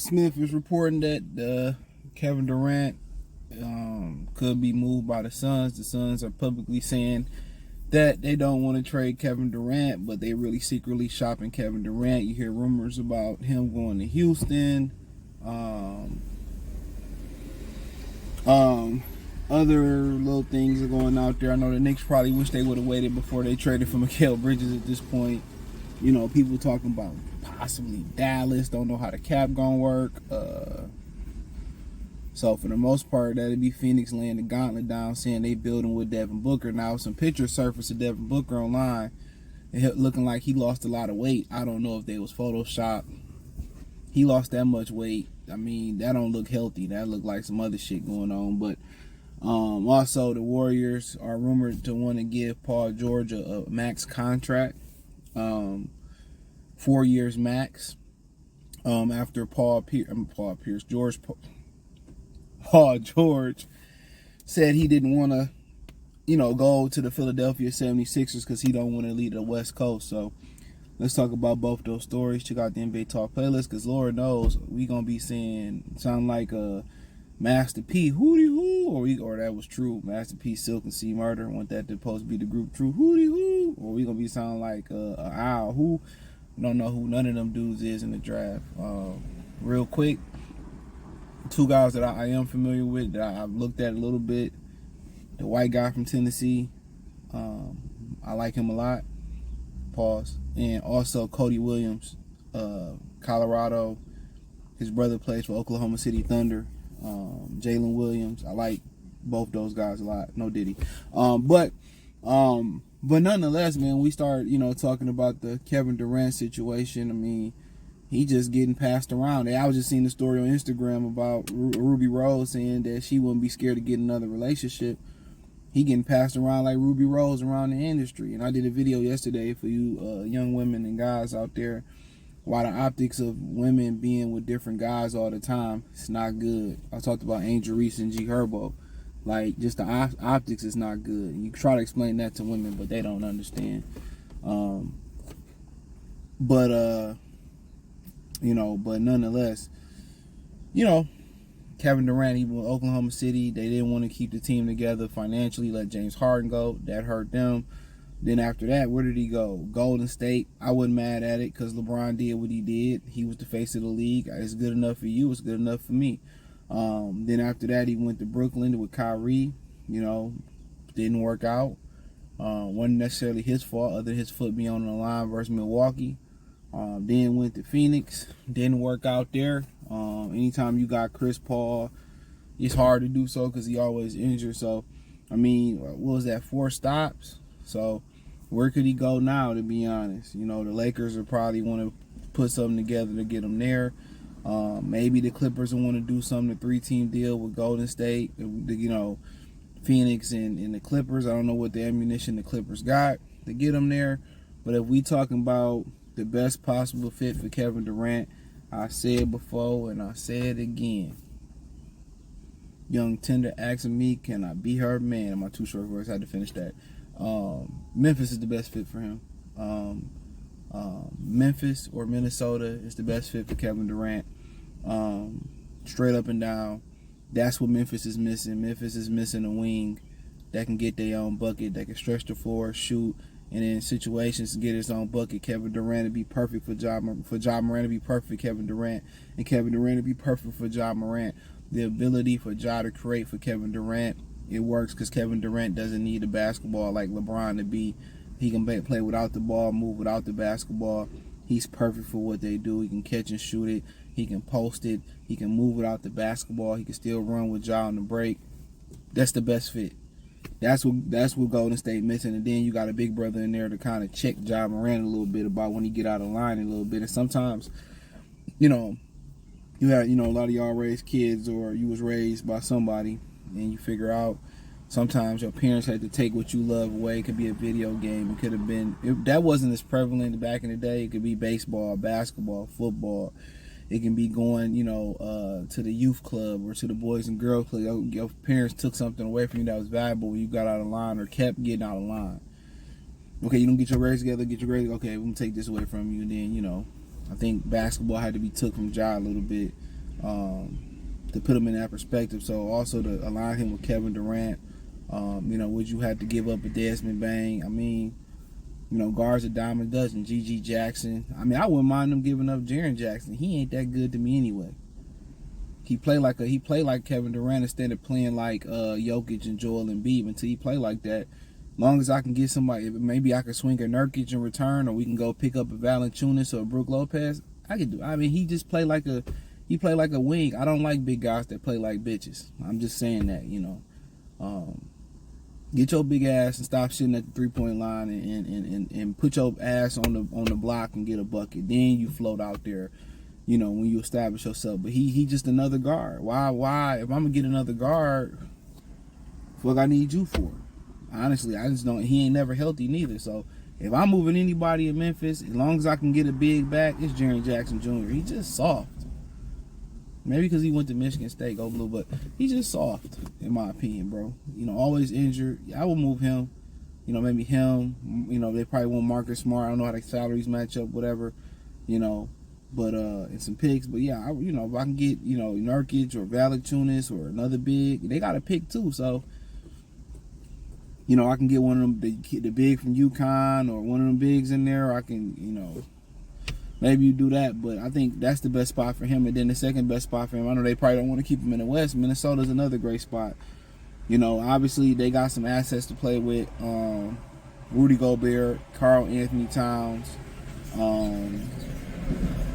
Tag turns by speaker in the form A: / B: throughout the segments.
A: Smith is reporting that Kevin Durant could be moved by the Suns. The Suns are publicly saying that they don't want to trade Kevin Durant, but they really secretly shopping Kevin Durant. You hear rumors about him going to Houston. Other little things are going out there. I know the Knicks probably wish they would have waited before they traded for Mikal Bridges at this point. You know, people talking about possibly Dallas, don't know how the cap gonna work. So for the most part, that'd be Phoenix laying the gauntlet down, saying they building with Devin Booker. Now some pictures surfaced of Devin Booker online, looking like he lost a lot of weight. I don't know if they was Photoshop. He lost that much weight. I mean, that don't look healthy. That look like some other shit going on. But also the Warriors are rumored to want to give Paul George a max contract, 4 years max. After Paul George said he didn't want to, go to the Philadelphia 76ers because he don't want to lead the West Coast. So let's talk about both those stories. Check out the NBA Talk playlist because Lord knows we going to be sound like a Master P, hootie hoo, or that was True, Master P, Silk and C Murder. Want that to supposed to be the group True, hootie hoo, or we going to be sound like a Owl, who don't know who none of them dudes is in the draft. Real quick, two guys that I am familiar with that I've looked at a little bit. The white guy from Tennessee, I like him a lot. Pause. And also Cody Williams, Colorado. His brother plays for Oklahoma City Thunder. Jalen Williams, I like both those guys a lot. No Diddy. But nonetheless, man, we start talking about the Kevin Durant situation. I mean, he just getting passed around. I was just seeing the story on Instagram about Ruby Rose saying that she wouldn't be scared to get another relationship. He getting passed around like Ruby Rose around the industry. And I did a video yesterday for you young women and guys out there. Why the optics of women being with different guys all the time, it's not good. I talked about Angel Reese and G Herbo. Like, just the optics is not good. You try to explain that to women, but they don't understand. But nonetheless, Kevin Durant, even with Oklahoma City, they didn't want to keep the team together financially, let James Harden go. That hurt them. Then after that, where did he go? Golden State. I wasn't mad at it because LeBron did what he did. He was the face of the league. It's good enough for you. It's good enough for me. Then after that, he went to Brooklyn with Kyrie. Didn't work out. Wasn't necessarily his fault, other than his foot being on the line versus Milwaukee. Then went to Phoenix. Didn't work out there. Anytime you got Chris Paul, it's hard to do so because he always injured. So, I mean, what was that, 4 stops? So, where could he go now, to be honest? The Lakers will probably want to put something together to get him there. Maybe the Clippers will want to do something, a 3-team deal with Golden State, Phoenix and the Clippers. I don't know what the ammunition the Clippers got to get him there. But if we talking about the best possible fit for Kevin Durant, I said before and I say it again. Young Tender asking me, can I be her man? In my too short verse, I had to finish that. Memphis is the best fit for him. Memphis or Minnesota is the best fit for Kevin Durant. Straight up and down. That's what Memphis is missing. Memphis is missing a wing that can get their own bucket, that can stretch the floor, shoot, and in situations to get his own bucket. Kevin Durant would be perfect for Ja Morant to be perfect for Kevin Durant, and Kevin Durant to be perfect for Ja Morant. The ability for Ja to create for Kevin Durant, it works because Kevin Durant doesn't need a basketball like LeBron to be. He can play without the ball, move without the basketball. He's perfect for what they do. He can catch and shoot it. He can post it. He can move without the basketball. He can still run with Ja on the break. That's the best fit. That's what Golden State missing. And then you got a big brother in there to kind of check Ja Morant a little bit about when he get out of line a little bit. And sometimes, you have, a lot of y'all raised kids or you was raised by somebody and you figure out sometimes your parents had to take what you love away. It could be a video game. It could have been, that wasn't as prevalent back in the day. It could be baseball, basketball, football. It can be going, to the youth club or to the Boys and Girls Club. Your parents took something away from you that was valuable when you got out of line or kept getting out of line. Okay, you don't get your grades together, okay, we're going to take this away from you. And then, I think basketball had to be took from Ja a little bit. to put him in that perspective. So also to align him with Kevin Durant. Would you have to give up a Desmond Bain? I mean, guards a dime a dozen. G.G. Jackson. I mean, I wouldn't mind them giving up Jaren Jackson. He ain't that good to me anyway. He played like Kevin Durant instead of playing like Jokic and Joel Embiid. Until he play like that, long as I can get somebody, maybe I can swing a Nurkic in return, or we can go pick up a Valanciunas or a Brook Lopez. I could do. I mean, he just play like a wing. I don't like big guys that play like bitches. I'm just saying that, Get your big ass and stop sitting at the 3-point line and put your ass on the block and get a bucket. Then you float out there, when you establish yourself. But he just another guard. Why? If I'm gonna get another guard, what I need you for? Honestly, I just don't. He ain't never healthy neither. So if I'm moving anybody in Memphis, as long as I can get a big back, it's Jaren Jackson Jr. He just soft. Maybe because he went to Michigan State, go blue, but he's just soft, in my opinion, bro. Always injured. I would move him. Maybe him. They probably want Marcus Smart. I don't know how the salaries match up, whatever. But and some picks. But yeah, if I can get Nurkic or Valanciunas or another big, they got a pick too. So I can get one of them, the big from UConn or one of them bigs in there. Or I can maybe you do that, but I think that's the best spot for him. And then the second best spot for him, I know they probably don't want to keep him in the West. Minnesota's another great spot. Obviously they got some assets to play with. Rudy Gobert, Karl Anthony Towns.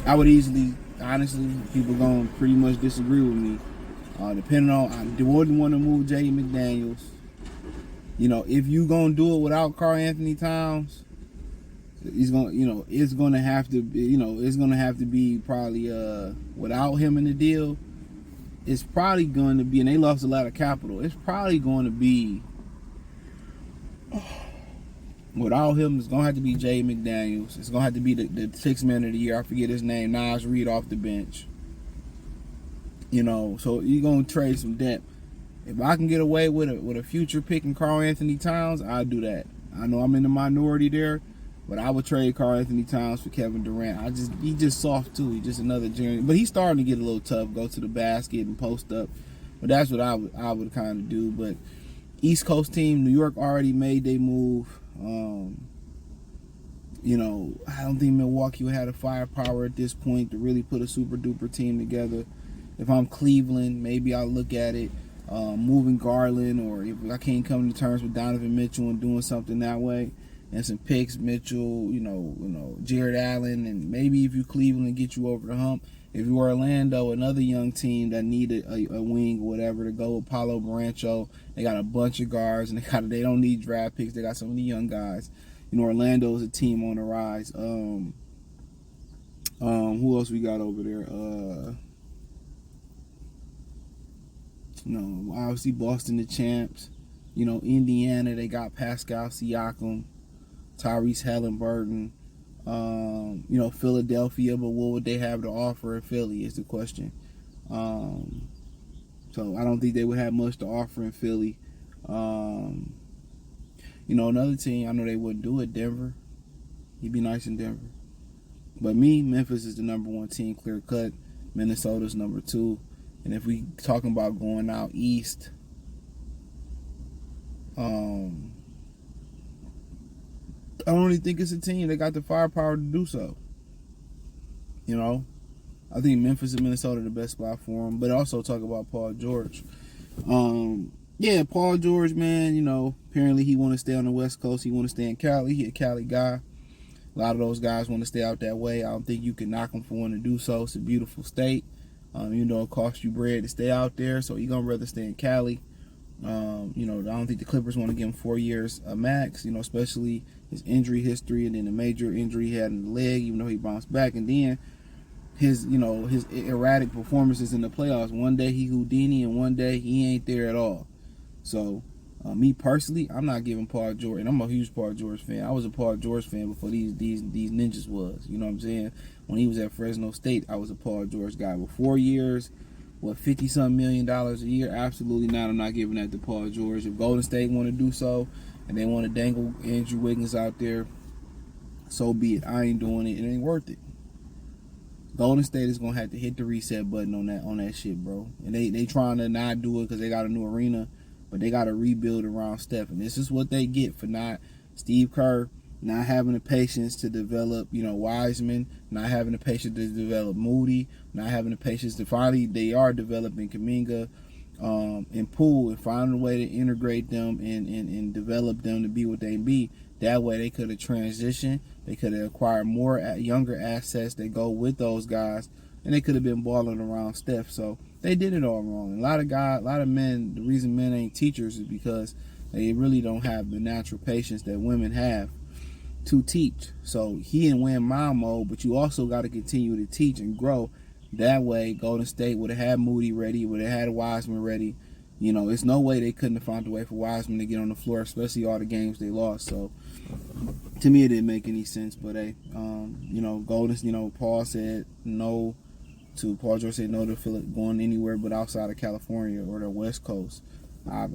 A: I would easily, honestly, people going to pretty much disagree with me. Depending on, I wouldn't want to move Jaden McDaniels. If you going to do it without Karl Anthony Towns, it's gonna have to be probably without him in the deal. It's probably going to be, and they lost a lot of capital. It's probably going to be without him. It's gonna have to be Jay McDaniels. It's gonna have to be the sixth man of the year. I forget his name. Nas Reed off the bench. So you're gonna trade some depth. If I can get away with a future pick in Karl Anthony Towns, I'll do that. I know I'm in the minority there. But I would trade Karl Anthony Towns for Kevin Durant. He just soft too. He's just another journey. But he's starting to get a little tough. Go to the basket and post up. But that's what I would kind of do. But East Coast team, New York already made their move. I don't think Milwaukee would have the firepower at this point to really put a super duper team together. If I'm Cleveland, maybe I'll look at it. Moving Garland, or if I can't come to terms with Donovan Mitchell and doing something that way. And some picks, Mitchell, Jared Allen, and maybe if you Cleveland, get you over the hump. If you Orlando, another young team that needed a wing or whatever to go with Paolo Brancho, they got a bunch of guards and they don't need draft picks. They got so many young guys. Orlando is a team on the rise. Who else we got over there? Obviously Boston the champs. Indiana, they got Pascal Siakam. Tyrese Halliburton, Philadelphia, but what would they have to offer in Philly is the question. So I don't think they would have much to offer in Philly. Another team, I know they wouldn't do it, Denver. He'd be nice in Denver. But Memphis is the number one team, clear cut. Minnesota's number two. And if we talking about going out east, I don't even think it's a team that got the firepower to do so. I think Memphis and Minnesota are the best spot for him. But also talk about Paul George. Paul George, man, apparently he want to stay on the West Coast. He want to stay in Cali. He a Cali guy. A lot of those guys want to stay out that way. I don't think you can knock him for wanting to do so. It's a beautiful state. It costs you bread to stay out there. So you're going to rather stay in Cali. I don't think the Clippers want to give him 4 years max, especially his injury history and then the major injury he had in the leg, even though he bounced back. And then his erratic performances in the playoffs. One day he Houdini and one day he ain't there at all. So, me personally, I'm not giving Paul George, and I'm a huge Paul George fan. I was a Paul George fan before these ninjas was. You know what I'm saying? When he was at Fresno State, I was a Paul George guy. With 4 years, $50-something million a year? Absolutely not. I'm not giving that to Paul George. If Golden State want to do so, and they want to dangle Andrew Wiggins out there, so be it. I ain't doing it. It ain't worth it. Golden State is gonna have to hit the reset button on that shit, bro. And they trying to not do it because they got a new arena, but they got to rebuild around Steph. And this is what they get for not Steve Kerr not having the patience to develop, Wiseman, not having the patience to develop Moody, not having the patience to finally they are developing Kuminga and Poole and finding a way to integrate them and develop them to be what they be. That way they could have transitioned. They could have acquired more younger assets that go with those guys, and they could have been balling around Steph. So they did it all wrong. A lot of men, the reason men ain't teachers is because they really don't have the natural patience that women have to teach. So he in win my mode, but you also got to continue to teach and grow. That way, Golden State would have had Moody ready, would have had Wiseman ready. It's no way they couldn't have found a way for Wiseman to get on the floor, especially all the games they lost. So, to me, it didn't make any sense. But hey, Golden, Paul said no to Paul George said no to Philip going anywhere but outside of California or the West Coast. I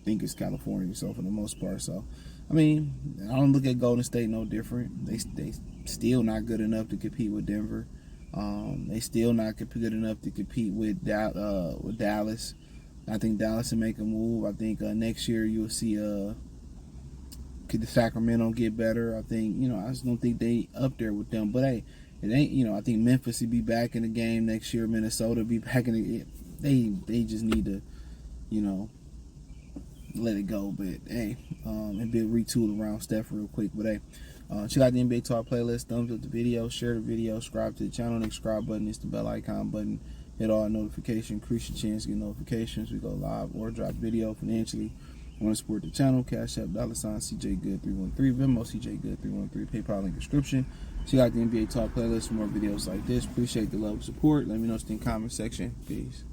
A: think it's California, so for the most part. So, I mean, I don't look at Golden State no different. They still not good enough to compete with Denver. They still not good enough to compete with Dallas. I think Dallas will make a move. I think next year you'll see could the Sacramento get better. I think I just don't think they up there with them. But hey, it ain't I think Memphis will be back in the game next year. Minnesota be back in the. They just need to let it go. But hey, and be retooled around Steph real quick. But hey. Check out the NBA Talk playlist. Thumbs up the video, share the video, subscribe to the channel. The subscribe button is the bell icon button. Hit all notifications, increase your chance to get notifications. We go live or drop video financially. Want to support the channel? Cash App, $CJ Good 313, Venmo CJ Good 313, PayPal link description. Check out the NBA Talk playlist for more videos like this. Appreciate the love and support. Let me know in the comment section. Peace.